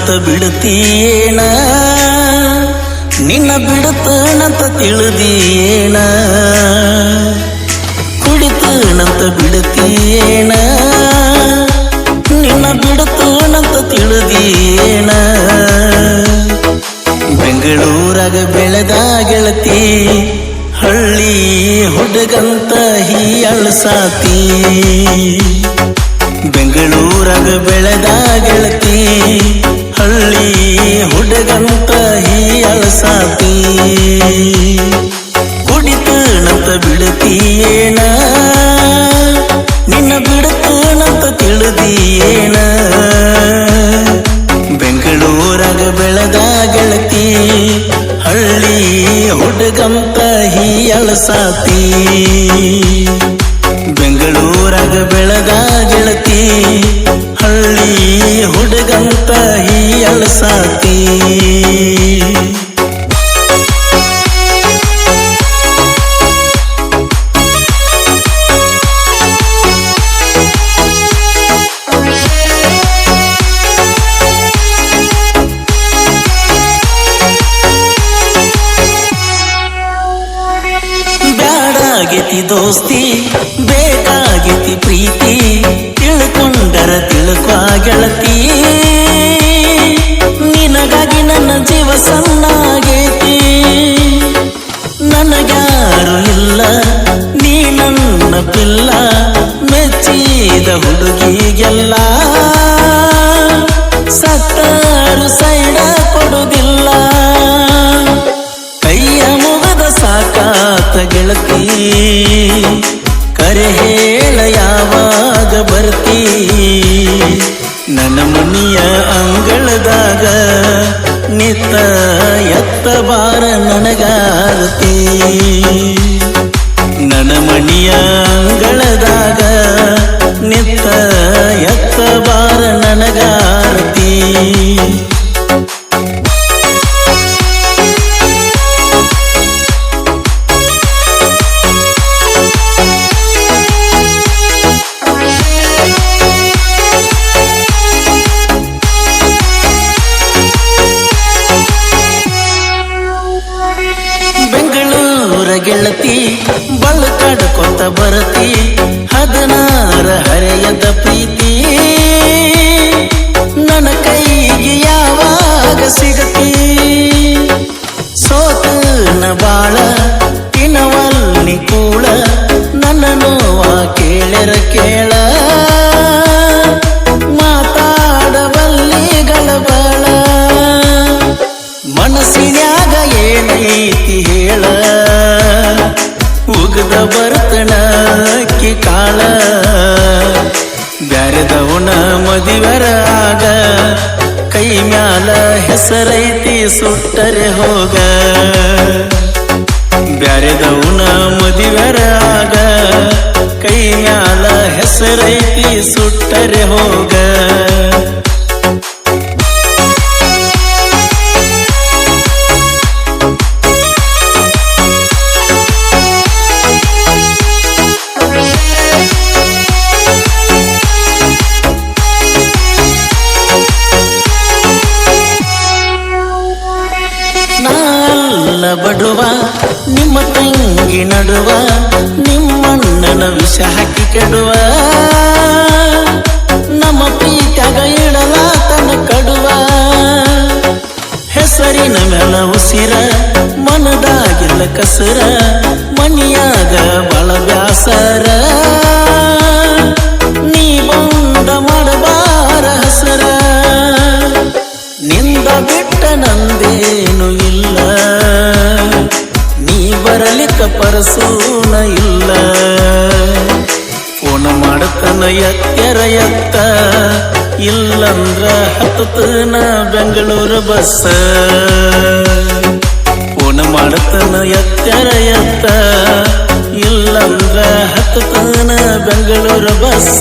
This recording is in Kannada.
ಬಿಡುತ್ತೇನಂತ ಬಿಡುತ್ತೀಯೇನ ನಿನ್ನ ಬಿಡುತ್ತೇನಂತ ತಿಳಿದೀಯೇನ ಕುಡಿತೇನಂತ ಬಿಡುತ್ತೀಯೇನ ನಿನ್ನ ಬಿಡುತ್ತೇನಂತ ತಿಳಿದೀಯೇನ ಬೆಂಗಳೂರಾಗ ಬೆಳೆದ ಗೆಳತಿ ಹಳ್ಳಿ ಹುಡುಗಂತ ಹೀಯಳ್ಸಾತಿ ಬೆಂಗಳೂರಾಗ ಬೆಳೆದ ಗೆಳತಿ ಹಳ್ಳಿ ಹುಡುಗಂತ ಹೀಯಳ್ಸಾತಿ ಕುಡಿತೇನಂತ ಬಿಡುತ್ತೀಯೇನ ನಿನ್ನ ಬಿಡುತ್ತೇನಂತ ತಿಳಿದೀಯೇನ ಬೆಂಗಳೂರಾಗ ಬೆಳೆದ ಗೆಳತಿ ಹಳ್ಳಿ ಹುಡುಗಂತ ಹೀಯಳ್ಸಾತಿ ಬೆಂಗಳೂರಾಗ ಬೆಳೆದ ಗೆಳತಿ ಹಳ್ಳಿ ಹುಡುಗಂತ ಹೀಯಳ್ಸಾತಿ ಬ್ಯಾಡಾಗೈತಿ ದೋಸ್ತಿ ಬೇಕಾಗೈತಿ ಪ್ರೀತಿ ತಿಳ್ಕೊಂಡರ ತಿಳ್ಕೊ ಗೆಳತಿ ನಿನಗಾಗಿ ನನ್ನ ಜೀವ ಸಣ್ಣಾಗೈತಿ ನನಗ್ಯಾರು ಇಲ್ಲ ನೀ ನನ್ನ ಪಿಲ್ಲ ಮೆಚ್ಚಿದ ಹುಡುಗಿಗೆಲ್ಲ ಸತ್ತಾರು ಸೈಡ ಕೊಡುವುದಿಲ್ಲ ಕೈಯ ಮುಗದ ಸಾಕಾತ ಗೆಳತಿ ಕರೆ ಹೇಳ ಯಾವಾಗ ಬರ್ತೀ ನನ್ನ ಮನಿಯ ಅಂಗಳದಾಗ ನಿತ್ತ ಎತ್ತ ಬಾರ ನನಗಾರತಿ ನನ್ನ ಮನಿಯ ಅಂಗಳದಾಗ ನಿತ್ತ ಎತ್ತ ಬಾರ ನನಗಾರತಿ ಗೆಳತಿ ಬಳಕಾಡ್ಕೊತ ಬರತಿ 16 ಹರೆಯದ ಪ್ರೀತಿ ನನ್ನ ಕೈಗೆ ಯಾವಾಗ ಸಿಗತಿ ಸೋತನ ಬಾಳ ತಿನ್ನವಲ್ಲಿ ಕೂಳ ನನ್ನ ನೋವ ಕೇಳರ ಕೇಳ ಮಾತಾಡವಲ್ಲಿ ಗಳಬಳ ಮನಸ್ಸಿನ್ಯಾಗ ಏನೈತಿ ಹೇಳ ಉಗದ ಬರ್ತಣಕ್ಕಿ ಕಾಳ ಬ್ಯಾರೆದವನ ಮದಿವರ ಆಗ ಕೈ ಮ್ಯಾಲ ಹೆಸರೈತಿ ಸುಟ್ಟರೆ ಹೋಗ ಬ್ಯಾರೆದವನ ಮದಿವರ ಆಗ ಕೈ ಮ್ಯಾಲ ಹೆಸರೈತಿ ಸುಟ್ಟರೆ ಹೋಗ ಬಡುವ ನಿಮ್ಮ ತಂಗಿ ನಡುವ ನಿಮ್ಮಣ್ಣನ ವಿಷ ಹಾಕಿ ಕೆಡುವ ನಮ್ಮ ಪ್ರೀತ್ಯಾಗ ಇಡಲಾತನ ಕಡುವ ಹೆಸರಿನ ಮೇಲ ಉಸಿರ ಮನದಾಗಿಲ್ಲ ಕಸರ ಮನಿಯಾಗ ಬಳ ಬ್ಯಾಸರ ನೀ ಬಂದ ಮಾಡಬಾರ ಹಸರ ನಿಂದ ಬಿಟ್ಟ ನಂದೇನು ಇಲ್ಲ ನೀ ಬರಲಿಕ್ಕ ಪರಸೂನ ಇಲ್ಲ ಫೋನ್ ಮಾಡತನ ಎತ್ತರ ಎತ್ತ ಇಲ್ಲಂದ್ರ ಹತ್ತನ ಬೆಂಗಳೂರು ಬಸ್ ಫೋನ್ ಮಾಡತನ ಎತ್ತರ ಎತ್ತ ಇಲ್ಲಂದ್ರ ಹತ್ತನ ಬೆಂಗಳೂರು ಬಸ್